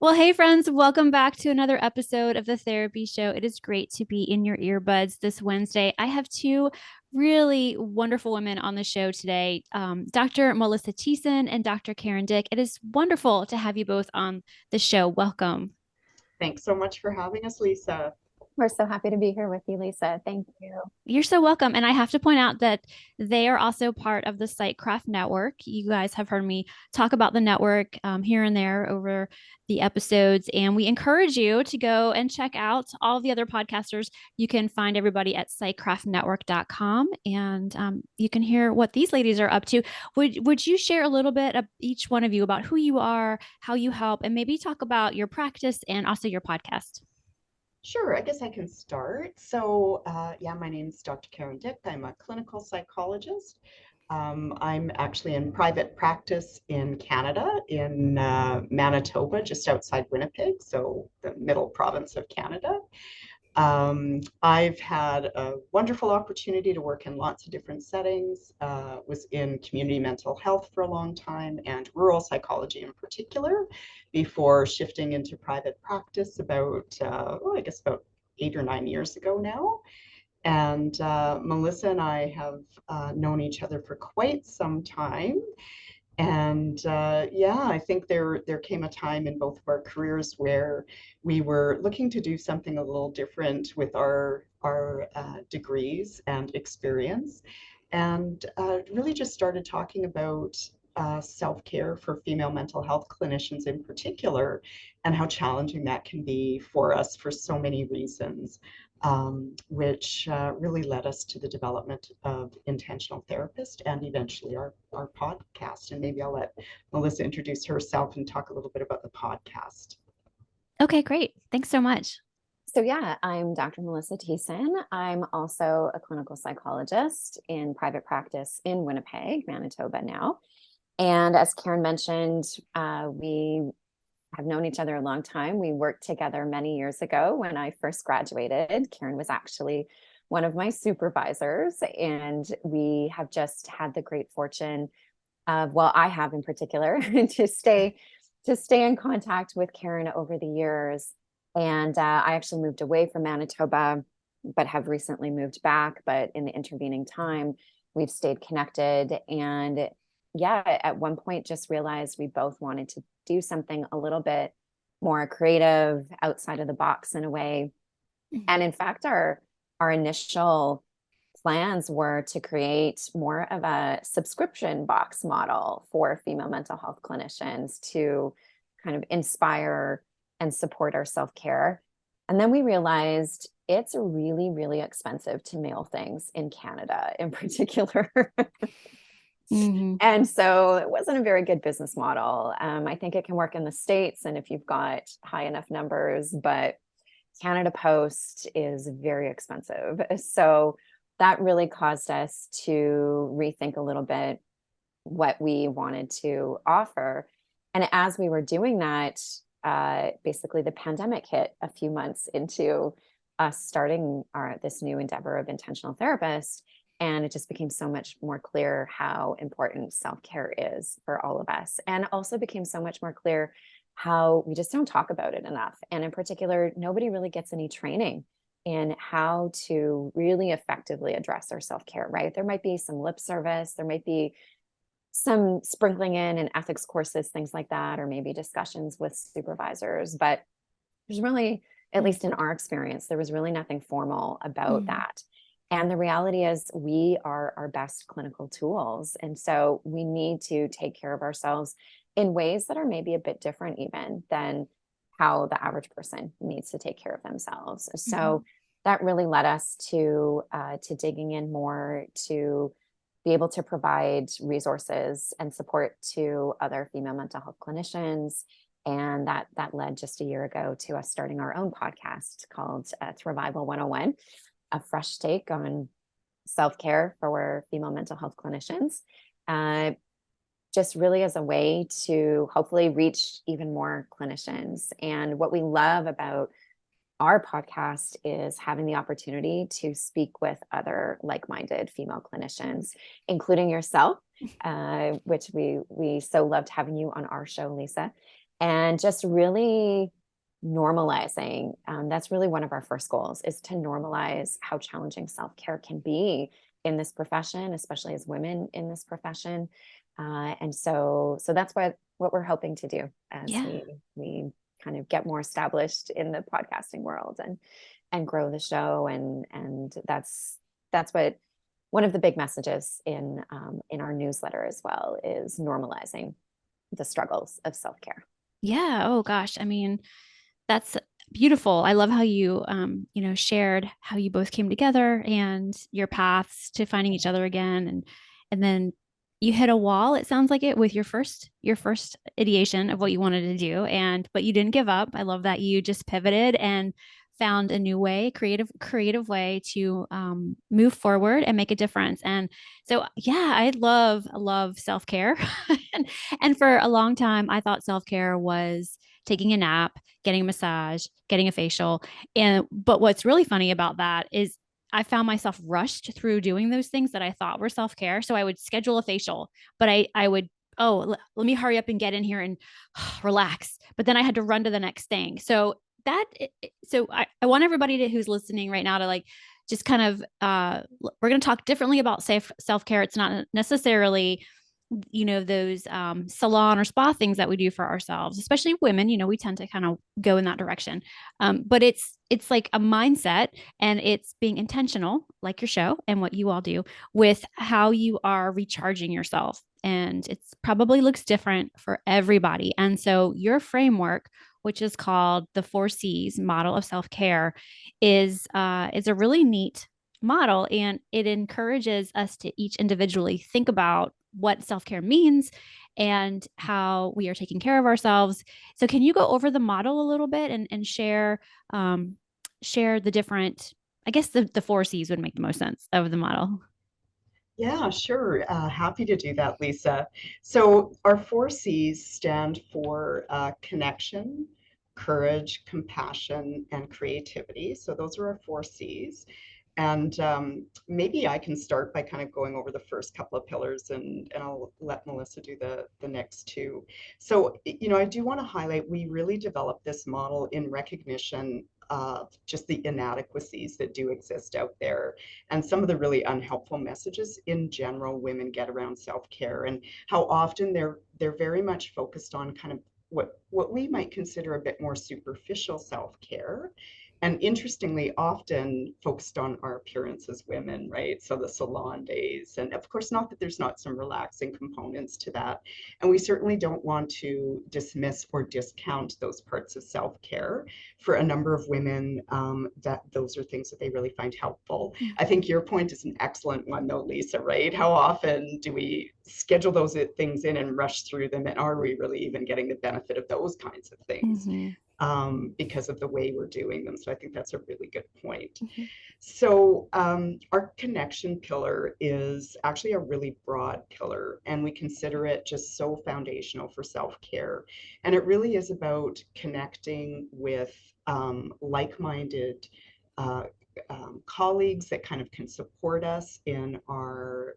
Well, hey, friends, welcome back to another episode of the Therapy Show. It is great to be in your earbuds this Wednesday. I have two really wonderful women on the show today, Dr. Melissa Tiessen and Dr. Karen Dyck. It is wonderful to have you both on the show. Welcome. Thanks so much for having us, Lisa. We're so happy to be here with you, Lisa. Thank you. You're so welcome. And I have to point out that they are also part of the Sightcraft Network. You guys have heard me talk about the network here and there over the episodes. And we encourage you to go and check out all the other podcasters. You can find everybody at sightcraftnetwork.com and you can hear what these ladies are up to. Would you share a little bit of each one of you about who you are, how you help, and maybe talk about your practice and also your podcast? Sure, I guess I can start. So, my name is Dr. Karen Dyck. I'm a clinical psychologist. I'm actually in private practice in Canada, in Manitoba, just outside Winnipeg, so the middle province of Canada. I've had a wonderful opportunity to work in lots of different settings, was in community mental health for a long time and rural psychology in particular before shifting into private practice about 8 or 9 years ago now. And Melissa and I have known each other for quite some time. And I think there came a time in both of our careers where we were looking to do something a little different with our degrees and experience, and really just started talking about self-care for female mental health clinicians in particular, and how challenging that can be for us for so many reasons, which really led us to the development of Intentional Therapist and eventually our podcast. And maybe I'll let Melissa introduce herself and talk a little bit about the podcast. Okay, great. Thanks so much. I'm Dr. Melissa Tiessen. I'm also a clinical psychologist in private practice in Winnipeg, Manitoba now. And as Karen mentioned, we have known each other a long time. We worked together many years ago when I first graduated. Karen was actually one of my supervisors, and we have just had the great fortune of, well, I have in particular, to stay in contact with Karen over the years. And I actually moved away from Manitoba, but have recently moved back. But in the intervening time, we've stayed connected. And at one point just realized we both wanted to do something a little bit more creative, outside of the box in a way. And in fact, our initial plans were to create more of a subscription box model for female mental health clinicians to kind of inspire and support our self-care. And then we realized it's really, really expensive to mail things in Canada in particular. Mm-hmm. And so it wasn't a very good business model. I think it can work in the States and if you've got high enough numbers, but Canada Post is very expensive. So that really caused us to rethink a little bit what we wanted to offer. And as we were doing that, basically the pandemic hit a few months into us starting this new endeavor of Intentional Therapist. And it just became so much more clear how important self-care is for all of us. And also became so much more clear how we just don't talk about it enough. And in particular, nobody really gets any training in how to really effectively address our self-care, right? There might be some lip service, there might be some sprinkling in ethics courses, things like that, or maybe discussions with supervisors. But there's really, at least in our experience, there was really nothing formal about that. And the reality is we are our best clinical tools. And so we need to take care of ourselves in ways that are maybe a bit different even than how the average person needs to take care of themselves. So that really led us to digging in more to be able to provide resources and support to other female mental health clinicians. And that led just a year ago to us starting our own podcast called Thrivival 101. A fresh take on self-care for female mental health clinicians, just really as a way to hopefully reach even more clinicians. And what we love about our podcast is having the opportunity to speak with other like-minded female clinicians, including yourself, which we so loved having you on our show, Lisa. and just really normalizing. That's really one of our first goals, is to normalize how challenging self-care can be in this profession, especially as women in this profession. And so that's what we're hoping to do as Yeah. we kind of get more established in the podcasting world and grow the show. And that's what one of the big messages in our newsletter as well, is normalizing the struggles of self-care. Yeah. Oh gosh. I mean, that's beautiful. I love how you, shared how you both came together and your paths to finding each other again, and then you hit a wall. It sounds like it with your first ideation of what you wanted to do, but you didn't give up. I love that you just pivoted and found a new way, creative way to move forward and make a difference. And so, yeah, I love self care, and for a long time, I thought self care was taking a nap, getting a massage, getting a facial. But what's really funny about that is I found myself rushed through doing those things that I thought were self-care. So I would schedule a facial, but I would, let me hurry up and get in here and relax. But then I had to run to the next thing. So I want everybody who's listening right now to like just kind of we're going to talk differently about self-care. It's not necessarily those salon or spa things that we do for ourselves, especially women. We tend to kind of go in that direction, but it's like a mindset, and it's being intentional, like your show and what you all do, with how you are recharging yourself. And it's probably looks different for everybody. And so your framework, which is called the 4 C's model of self-care, is a really neat model, and it encourages us to each individually think about what self-care means and how we are taking care of ourselves. So can you go over the model a little bit and share the different, I guess the 4 C's would make the most sense of the model. Yeah, sure. Happy to do that, Lisa. So our 4 C's stand for connection, courage, compassion, and creativity. So those are our 4 C's. And maybe I can start by kind of going over the first couple of pillars, and I'll let Melissa do the next two. So, I do want to highlight, we really developed this model in recognition of just the inadequacies that do exist out there, and some of the really unhelpful messages in general women get around self-care, and how often they're very much focused on kind of what we might consider a bit more superficial self-care, and interestingly often focused on our appearance as women, right? So the salon days, and of course, not that there's not some relaxing components to that, and we certainly don't want to dismiss or discount those parts of self-care. For a number of women, that those are things that they really find helpful. I think your point is an excellent one though, Lisa, right? How often do we schedule those things in and rush through them, and are we really even getting the benefit of those kinds of things? Mm-hmm. Because of the way we're doing them. So I think that's a really good point. Mm-hmm. So our connection pillar is actually a really broad pillar, and we consider it just so foundational for self-care. And it really is about connecting with like-minded colleagues that kind of can support us in our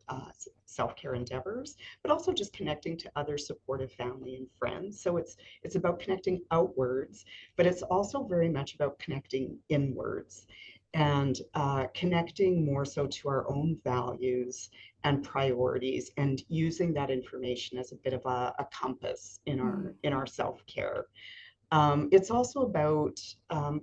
self-care endeavors, but also just connecting to other supportive family and friends. So it's about connecting outwards, but it's also very much about connecting inwards, and connecting more so to our own values and priorities, and using that information as a bit of a compass in our self-care. It's also about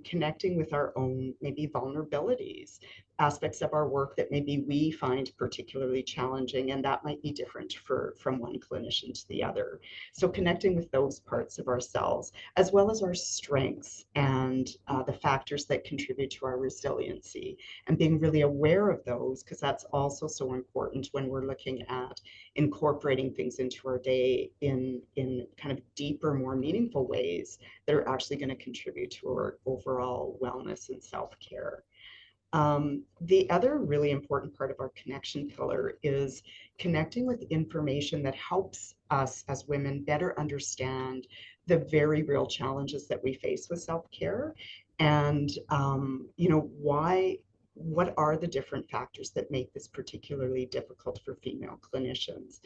connecting with our own maybe vulnerabilities, aspects of our work that maybe we find particularly challenging, and that might be different from one clinician to the other. So connecting with those parts of ourselves, as well as our strengths and the factors that contribute to our resiliency, and being really aware of those, because that's also so important when we're looking at incorporating things into our day in kind of deeper, more meaningful ways that are actually going to contribute to our overall wellness and self-care. The other really important part of our connection pillar is connecting with information that helps us as women better understand the very real challenges that we face with self-care, and what are the different factors that make this particularly difficult for female clinicians.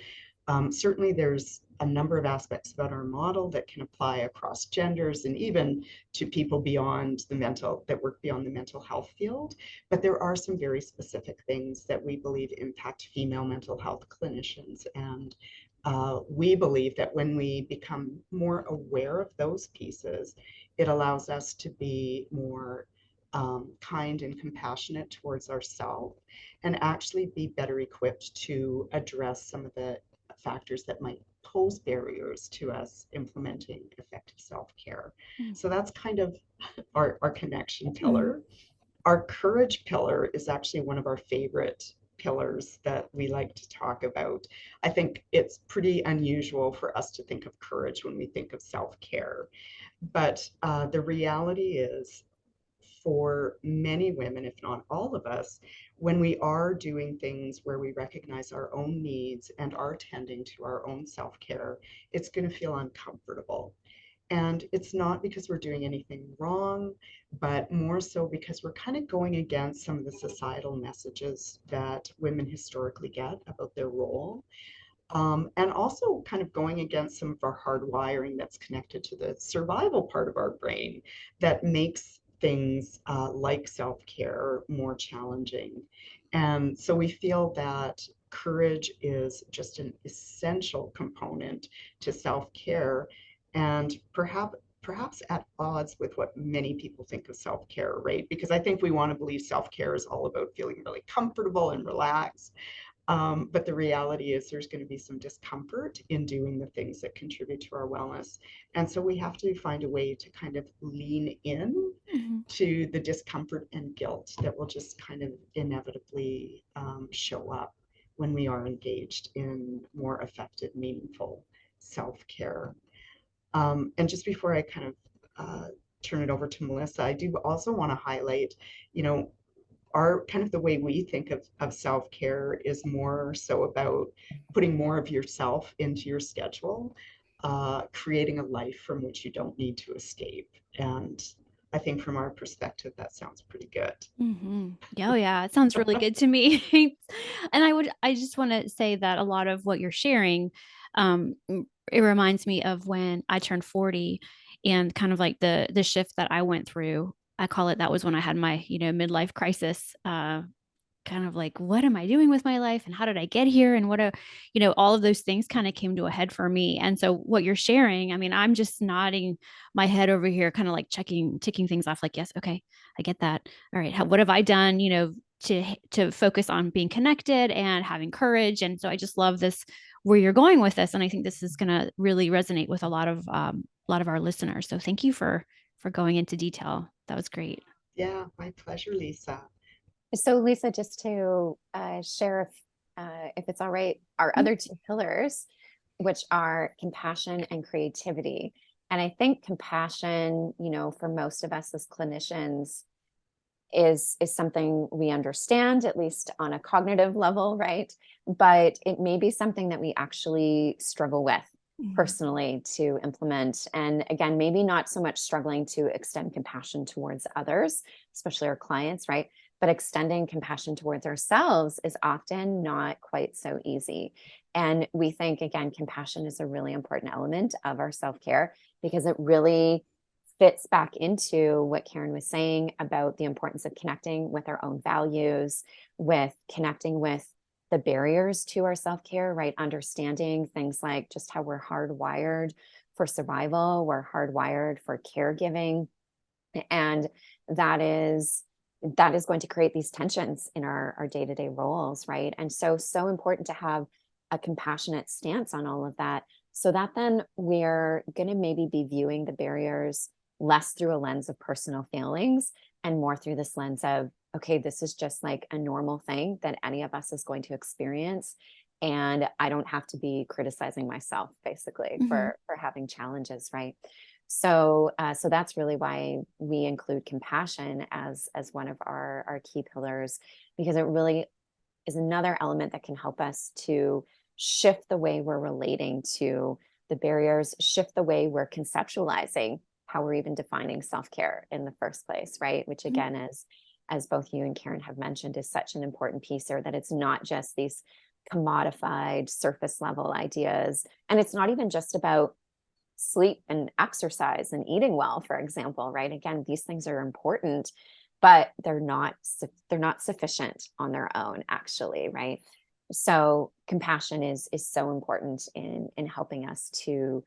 Certainly, there's a number of aspects about our model that can apply across genders and even to people beyond the mental, that work beyond the mental health field. But there are some very specific things that we believe impact female mental health clinicians. And we believe that when we become more aware of those pieces, it allows us to be more kind and compassionate towards ourselves and actually be better equipped to address some of the factors that might pose barriers to us implementing effective self-care. So that's kind of our connection pillar. Our courage pillar is actually one of our favorite pillars that we like to talk about. I think it's pretty unusual for us to think of courage when we think of self-care. But the reality is, for many women, if not all of us, when we are doing things where we recognize our own needs and are tending to our own self-care, it's going to feel uncomfortable. And it's not because we're doing anything wrong, but more so because we're kind of going against some of the societal messages that women historically get about their role. And also kind of going against some of our hardwiring that's connected to the survival part of our brain that makes things like self-care more challenging. And so we feel that courage is just an essential component to self-care, and perhaps at odds with what many people think of self-care, right? Because I think we want to believe self-care is all about feeling really comfortable and relaxed. But the reality is there's going to be some discomfort in doing the things that contribute to our wellness. And so we have to find a way to kind of lean in to the discomfort and guilt that will just kind of inevitably show up when we are engaged in more effective, meaningful self-care. And just before I kind of turn it over to Melissa, I do also want to highlight, you know, our kind of the way we think of self-care is more so about putting more of yourself into your schedule, creating a life from which you don't need to escape. And I think from our perspective, that sounds pretty good. Oh, yeah. It sounds really good to me. And I just want to say that a lot of what you're sharing, it reminds me of when I turned 40 and kind of like the shift that I went through. I call it, that was when I had my, midlife crisis, kind of like, what am I doing with my life and how did I get here? And all of those things kind of came to a head for me. And so what you're sharing, I mean, I'm just nodding my head over here, kind of like ticking things off like, yes, okay, I get that. All right. What have I done, to focus on being connected and having courage? And so I just love this, where you're going with this. And I think this is going to really resonate with a lot of our listeners. So thank you for going into detail. That was great. Yeah, my pleasure, Lisa. So Lisa, just to share, if it's all right, our other two pillars, which are compassion and creativity. And I think compassion, for most of us as clinicians, is something we understand, at least on a cognitive level, right? But it may be something that we actually struggle with personally to implement. And again, maybe not so much struggling to extend compassion towards others, especially our clients, right? But extending compassion towards ourselves is often not quite so easy. And we think, again, compassion is a really important element of our self-care because it really fits back into what Karen was saying about the importance of connecting with our own values, with connecting with the barriers to our self-care, right? Understanding things like just how we're hardwired for survival, we're hardwired for caregiving. And that is going to create these tensions in our day-to-day roles, right? And so important to have a compassionate stance on all of that, so that then we're going to maybe be viewing the barriers less through a lens of personal failings and more through this lens of, okay, this is just like a normal thing that any of us is going to experience. And I don't have to be criticizing myself basically for having challenges, right? So that's really why we include compassion as one of our key pillars, because it really is another element that can help us to shift the way we're relating to the barriers, shift the way we're conceptualizing how we're even defining self-care in the first place, right? Which again, as both you and Karen have mentioned, is such an important piece here, that it's not just these commodified surface level ideas. And it's not even just about sleep and exercise and eating well, for example, right? Again, these things are important, but they're not sufficient on their own, actually, right? So compassion is so important in helping us to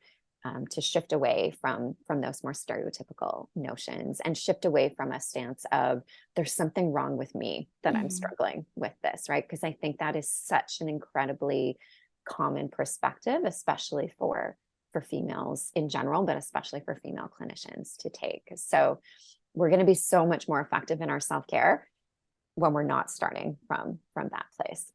shift away from those more stereotypical notions, and shift away from a stance of there's something wrong with me that I'm struggling with this, right? Because I think that is such an incredibly common perspective, especially for females in general, but especially for female clinicians to take. So we're going to be so much more effective in our self-care when we're not starting from that place.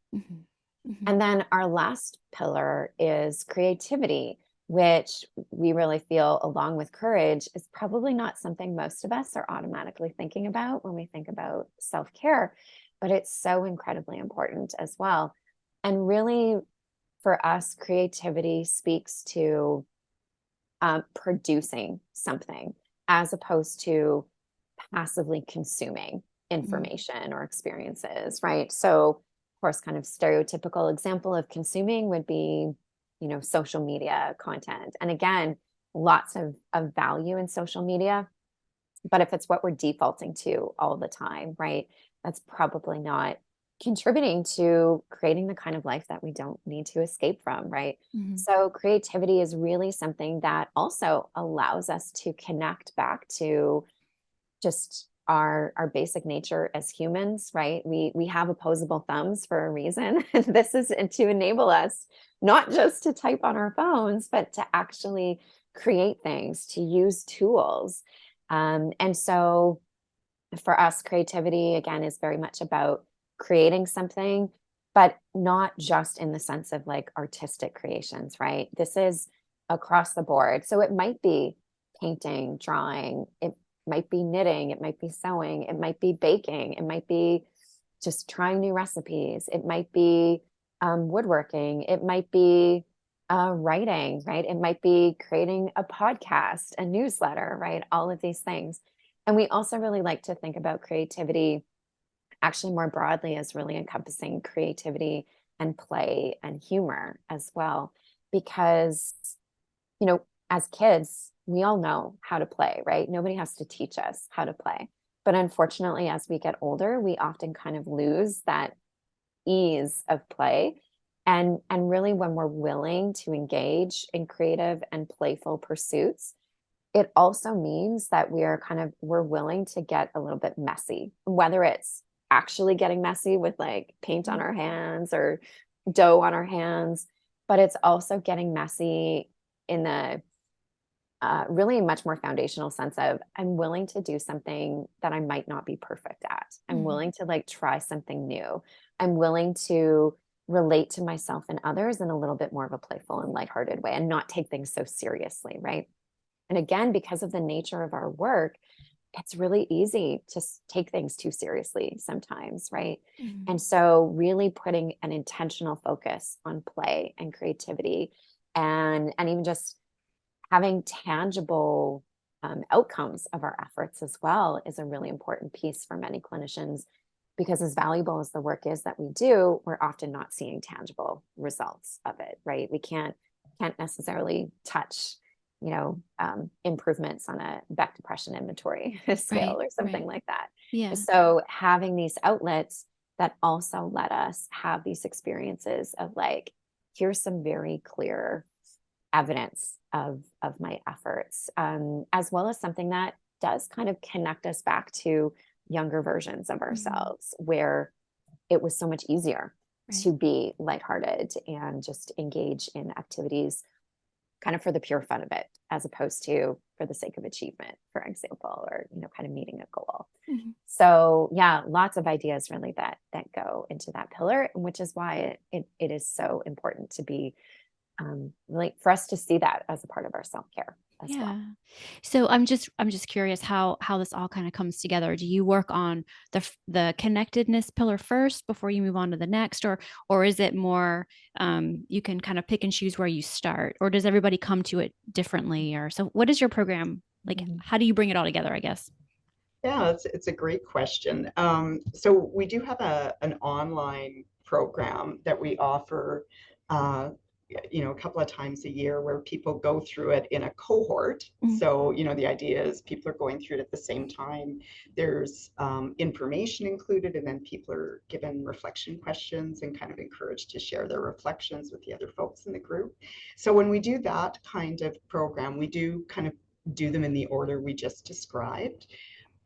And then our last pillar is creativity, which we really feel, along with courage, is probably not something most of us are automatically thinking about when we think about self-care, but it's so incredibly important as well. And really, for us, creativity speaks to producing something as opposed to passively consuming information or experiences, right? So, of course, kind of stereotypical example of consuming would be, social media content. And again, lots of value in social media. But if it's what we're defaulting to all the time, right, that's probably not contributing to creating the kind of life that we don't need to escape from, right? So creativity is really something that also allows us to connect back to just our basic nature as humans, right? We have opposable thumbs for a reason. This is to enable us not just to type on our phones, but to actually create things, to use tools. And so for us, creativity, again, is very much about creating something, but not just in the sense of like artistic creations, right? This is across the board. So it might be painting, drawing, it might be knitting, it might be sewing, it might be baking, it might be just trying new recipes, it might be woodworking, it might be writing, right? It might be creating a podcast, a newsletter, right? All of these things. And we also really like to think about creativity actually more broadly as really encompassing creativity and play and humor as well. Because, as kids, we all know how to play, right? Nobody has to teach us how to play. But unfortunately, as we get older, we often kind of lose that ease of play. And really, when we're willing to engage in creative and playful pursuits, it also means that we're willing to get a little bit messy, whether it's actually getting messy with like paint on our hands or dough on our hands, but it's also getting messy in the really much more foundational sense of I'm willing to do something that I might not be perfect at. I'm willing to like try something new. I'm willing to relate to myself and others in a little bit more of a playful and lighthearted way, and not take things so seriously, right? And again, because of the nature of our work, it's really easy to take things too seriously sometimes, right? And so really putting an intentional focus on play and creativity, and even just having tangible outcomes of our efforts as well is a really important piece for many clinicians, because as valuable as the work is that we do, we're often not seeing tangible results of it, right? We can't necessarily touch improvements on a Beck depression inventory scale or something like that. Yeah. So having these outlets that also let us have these experiences of like, here's some very clear evidence of my efforts, as well as something that does kind of connect us back to younger versions of ourselves, where it was so much easier to be lighthearted and just engage in activities kind of for the pure fun of it, as opposed to for the sake of achievement, for example, or, kind of meeting a goal. So yeah, lots of ideas really that go into that pillar, which is why it is so important to be really for us to see that as a part of our self-care as well. So I'm just curious how this all kind of comes together. Do you work on the connectedness pillar first before you move on to the next, or is it more you can kind of pick and choose where you start, or does everybody come to it differently? Or so what is your program like? How do you bring it all together, I guess? Yeah, it's a great question. So we do have an online program that we offer, a couple of times a year, where people go through it in a cohort. So, the idea is people are going through it at the same time. There's information included, and then people are given reflection questions and kind of encouraged to share their reflections with the other folks in the group. So when we do that kind of program, we do kind of do them in the order we just described.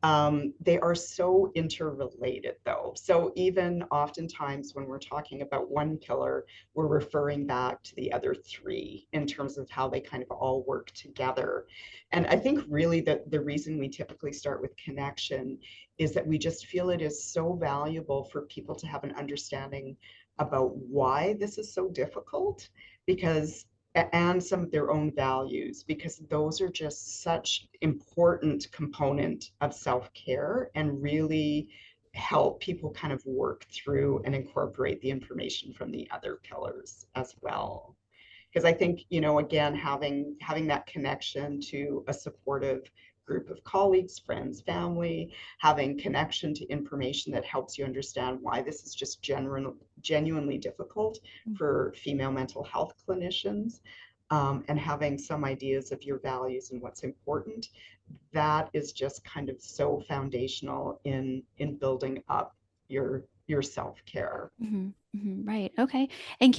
They are so interrelated, though. So even oftentimes when we're talking about one pillar, we're referring back to the other three in terms of how they kind of all work together. And I think really that the reason we typically start with connection is that we just feel it is so valuable for people to have an understanding about why this is so difficult, because and some of their own values, because those are just such important component of self-care and really help people kind of work through and incorporate the information from the other pillars as well. Because I think, again, having that connection to a supportive group of colleagues, friends, family, having connection to information that helps you understand why this is just genuinely difficult for female mental health clinicians, and having some ideas of your values and what's important, that is just kind of so foundational in building up your self-care. Right. Okay. And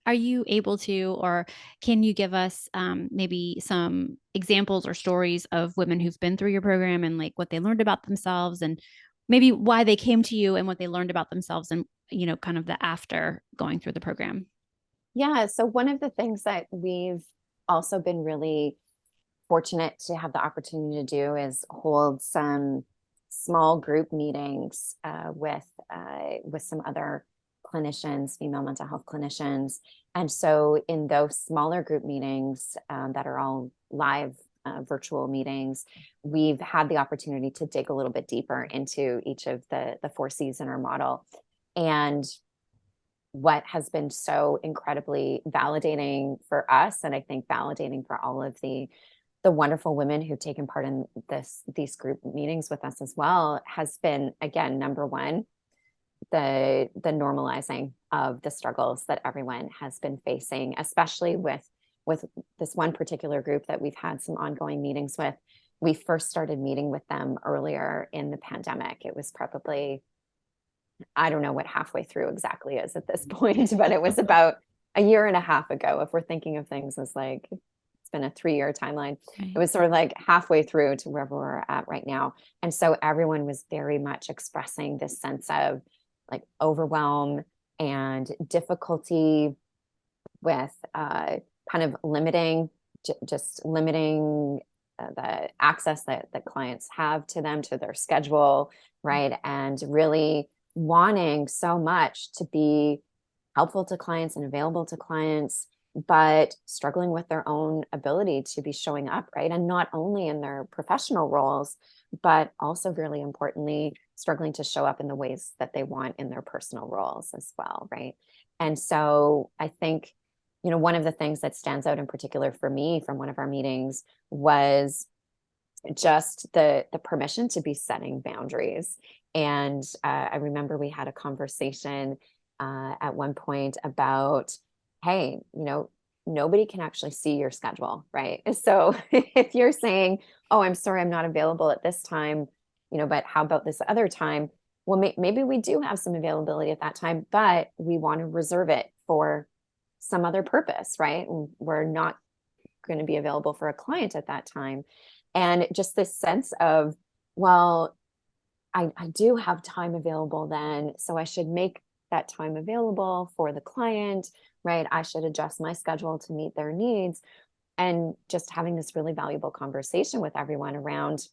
are you able to, or can you give us maybe some examples or stories of women who've been through your program and like what they learned about themselves, and maybe why they came to you and what they learned about themselves, and, kind of the after going through the program? Yeah. So one of the things that we've also been really fortunate to have the opportunity to do is hold some small group meetings with some other clinicians, female mental health clinicians. And so in those smaller group meetings that are all live virtual meetings, we've had the opportunity to dig a little bit deeper into each of the 4Cs in our model. And what has been so incredibly validating for us, and I think validating for all of the wonderful women who've taken part in these group meetings with us as well, has been, again, number one, the normalizing of the struggles that everyone has been facing, especially with this one particular group that we've had some ongoing meetings with. We first started meeting with them earlier in the pandemic. It was probably, I don't know what halfway through exactly is at this point, but it was about a year and a half ago. If we're thinking of things as like, it's been a 3-year timeline. Right. It was sort of like halfway through to where we're at right now. And so everyone was very much expressing this sense of like overwhelm and difficulty with kind of limiting the access that clients have to them, to their schedule, right? And really wanting so much to be helpful to clients and available to clients, but struggling with their own ability to be showing up, right? And not only in their professional roles, but also really importantly, struggling to show up in the ways that they want in their personal roles as well, right? And so I think, one of the things that stands out in particular for me from one of our meetings was just the permission to be setting boundaries. And I remember we had a conversation at one point about, hey, nobody can actually see your schedule, right? So if you're saying, oh, I'm sorry, I'm not available at this time, but how about this other time? Well, maybe we do have some availability at that time, but we want to reserve it for some other purpose, right? We're not going to be available for a client at that time. And just this sense of, well, I do have time available then, so I should make that time available for the client, right? I should adjust my schedule to meet their needs. And just having this really valuable conversation with everyone around,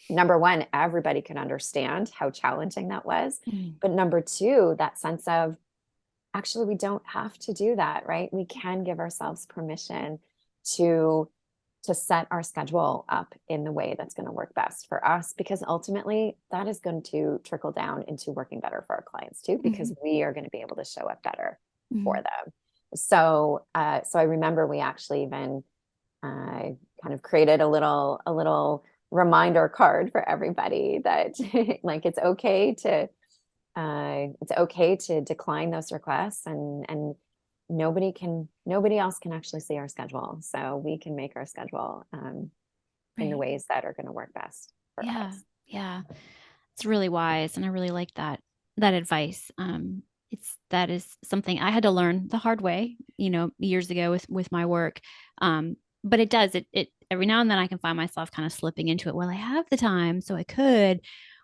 number one, everybody could understand how challenging that was. But number two, that sense of, actually, we don't have to do that, right? We can give ourselves permission to set our schedule up in the way that's going to work best for us, because ultimately that is going to trickle down into working better for our clients too, because we are going to be able to show up better for them. So I remember we actually even kind of created a little reminder card for everybody that like, it's okay to It's okay to decline those requests, and nobody else can actually see our schedule. So we can make our schedule in the Right. ways that are going to work best for Yeah. us. Yeah. It's really wise. And I really like that advice. That is something I had to learn the hard way, years ago with my work. But it every now and then I can find myself kind of slipping into it. Well, I have the time, so I could,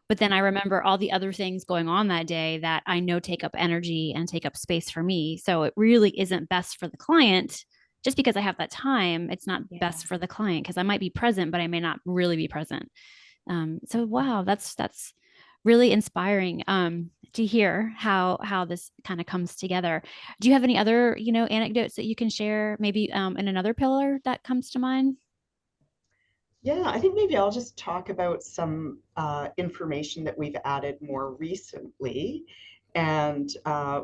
but then I remember all the other things going on that day that I know take up energy and take up space for me. So it really isn't best for the client. Just because I have that time, it's not Yeah. best for the client because I might be present, but I may not really be present. So wow, that's really inspiring to hear how this kind of comes together. Do you have any other anecdotes that you can share, maybe in another pillar that comes to mind? Yeah, I think maybe I'll just talk about some information that we've added more recently. And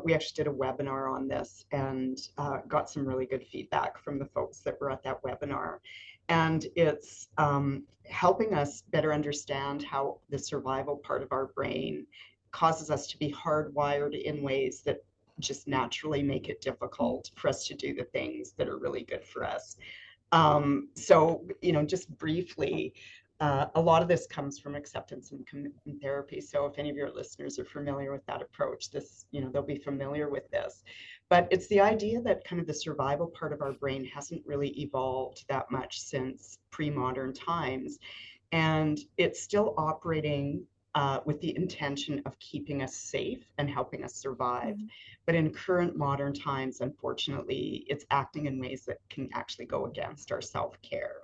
we actually did a webinar on this and got some really good feedback from the folks that were at that webinar. And it's helping us better understand how the survival part of our brain causes us to be hardwired in ways that just naturally make it difficult for us to do the things that are really good for us. So, just briefly, a lot of this comes from acceptance and commitment therapy. So if any of your listeners are familiar with that approach, they'll be familiar with this. But it's the idea that kind of the survival part of our brain hasn't really evolved that much since pre-modern times. And it's still operating with the intention of keeping us safe and helping us survive. Mhm. But in current modern times, unfortunately, it's acting in ways that can actually go against our self-care.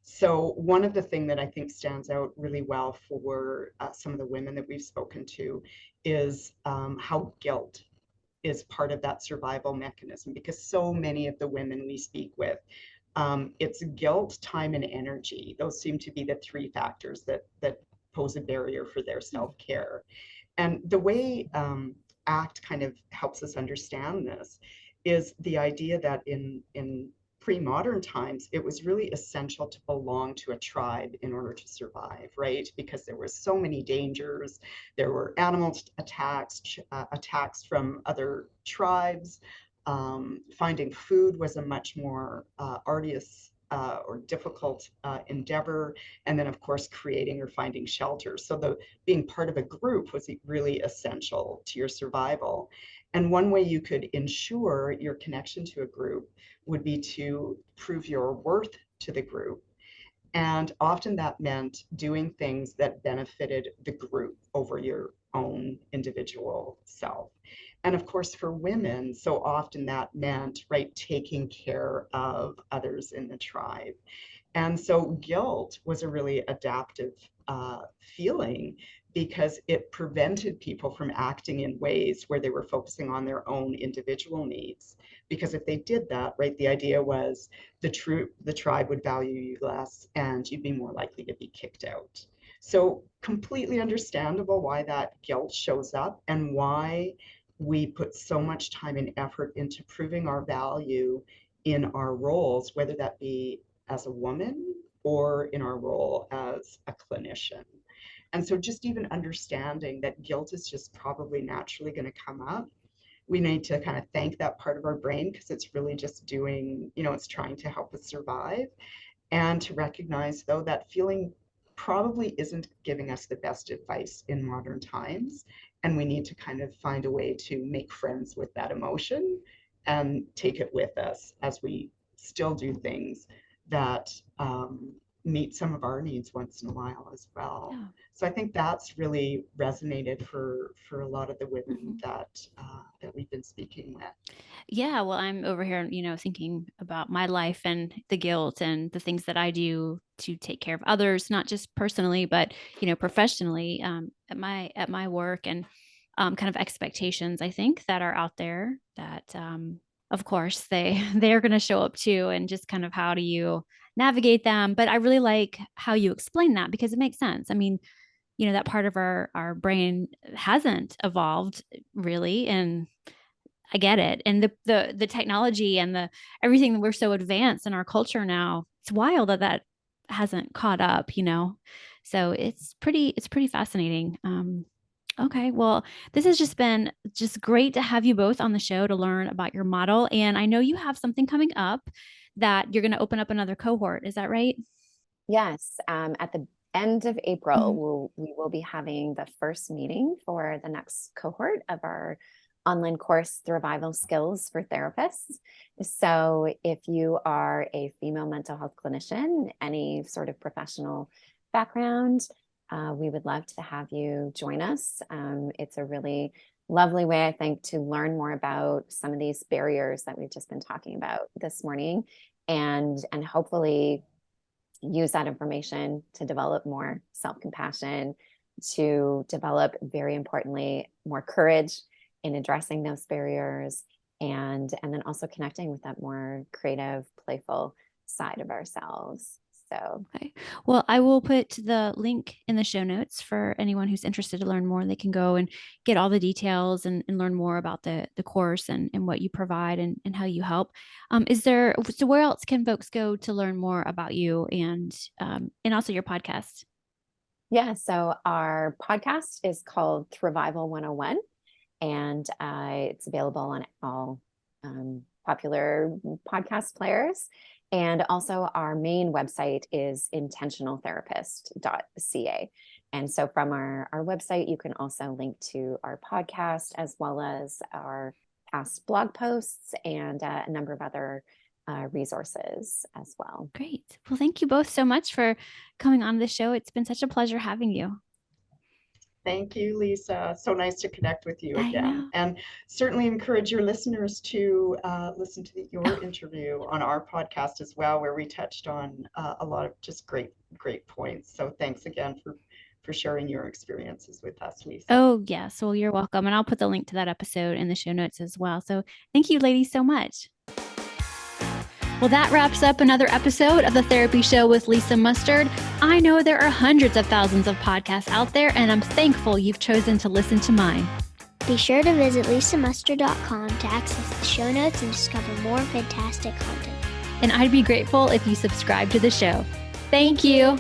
So one of the things that I think stands out really well for some of the women that we've spoken to is how guilt is part of that survival mechanism, because so many of the women we speak with, it's guilt, time, and energy. Those seem to be the three factors that pose a barrier for their self-care. And the way ACT kind of helps us understand this is the idea that in pre-modern times, it was really essential to belong to a tribe in order to survive, right? Because there were so many dangers. There were animal attacks from other tribes. Finding food was a much more arduous or difficult endeavor. And then, of course, creating or finding shelter. So being part of a group was really essential to your survival. And one way you could ensure your connection to a group would be to prove your worth to the group. And often that meant doing things that benefited the group over your own individual self. And of course, for women, so often that meant, right, taking care of others in the tribe. And so guilt was a really adaptive feeling because it prevented people from acting in ways where they were focusing on their own individual needs. Because if they did that, right, the idea was the tribe would value you less and you'd be more likely to be kicked out. So completely understandable why that guilt shows up and why we put so much time and effort into proving our value in our roles, whether that be as a woman or in our role as a clinician. And so just even understanding that guilt is just probably naturally going to come up. We need to kind of thank that part of our brain because it's really just doing, it's trying to help us survive. And to recognize, though, that feeling probably isn't giving us the best advice in modern times. And we need to kind of find a way to make friends with that emotion and take it with us as we still do things that meet some of our needs once in a while as well. Yeah. So I think that's really resonated for a lot of the women Mhm. that we've been speaking with. Yeah, well, I'm over here, thinking about my life and the guilt and the things that I do to take care of others, not just personally, but professionally, at my work, and kind of expectations I think that are out there that, of course, they're going to show up too, and just kind of how do you navigate them. But I really like how you explain that because it makes sense. I mean, that part of our brain hasn't evolved really, and I get it. And the technology and the everything that we're so advanced in our culture now, it's wild that hasn't caught up. So it's pretty fascinating. Okay. Well, this has just been just great to have you both on the show to learn about your model. And I know you have something coming up that you're going to open up another cohort. Is that right? Yes, at the end of April, Mhm. we will be having the first meeting for the next cohort of our online course, Thrival Skills for Therapists. So if you are a female mental health clinician, any sort of professional background, we would love to have you join us. It's a really lovely way, I think, to learn more about some of these barriers that we've just been talking about this morning, and hopefully use that information to develop more self-compassion, to develop, very importantly, more courage in addressing those barriers, and then also connecting with that more creative, playful side of ourselves. So Okay. Well, I will put the link in the show notes for anyone who's interested to learn more. They can go and get all the details and learn more about the course and what you provide and how you help. So where else can folks go to learn more about you and also your podcast? yeah, so our podcast is called Thrival 101, and it's available on all popular podcast players. And also, our main website is intentionaltherapist.ca. And so, from our website, you can also link to our podcast as well as our past blog posts and a number of other resources as well. Great. Well, thank you both so much for coming on the show. It's been such a pleasure having you. Thank you, Lisa. So nice to connect with you I again. know. And certainly encourage your listeners to listen to your interview on our podcast as well, where we touched on a lot of just great points. So thanks again for sharing your experiences with us, Lisa. Oh, yes. Well, you're welcome. And I'll put the link to that episode in the show notes as well. So thank you, ladies, so much. Well, that wraps up another episode of The Therapy Show with Lisa Mustard. I know there are hundreds of thousands of podcasts out there, and I'm thankful you've chosen to listen to mine. Be sure to visit lisamustard.com to access the show notes and discover more fantastic content. And I'd be grateful if you subscribe to the show. Thank you.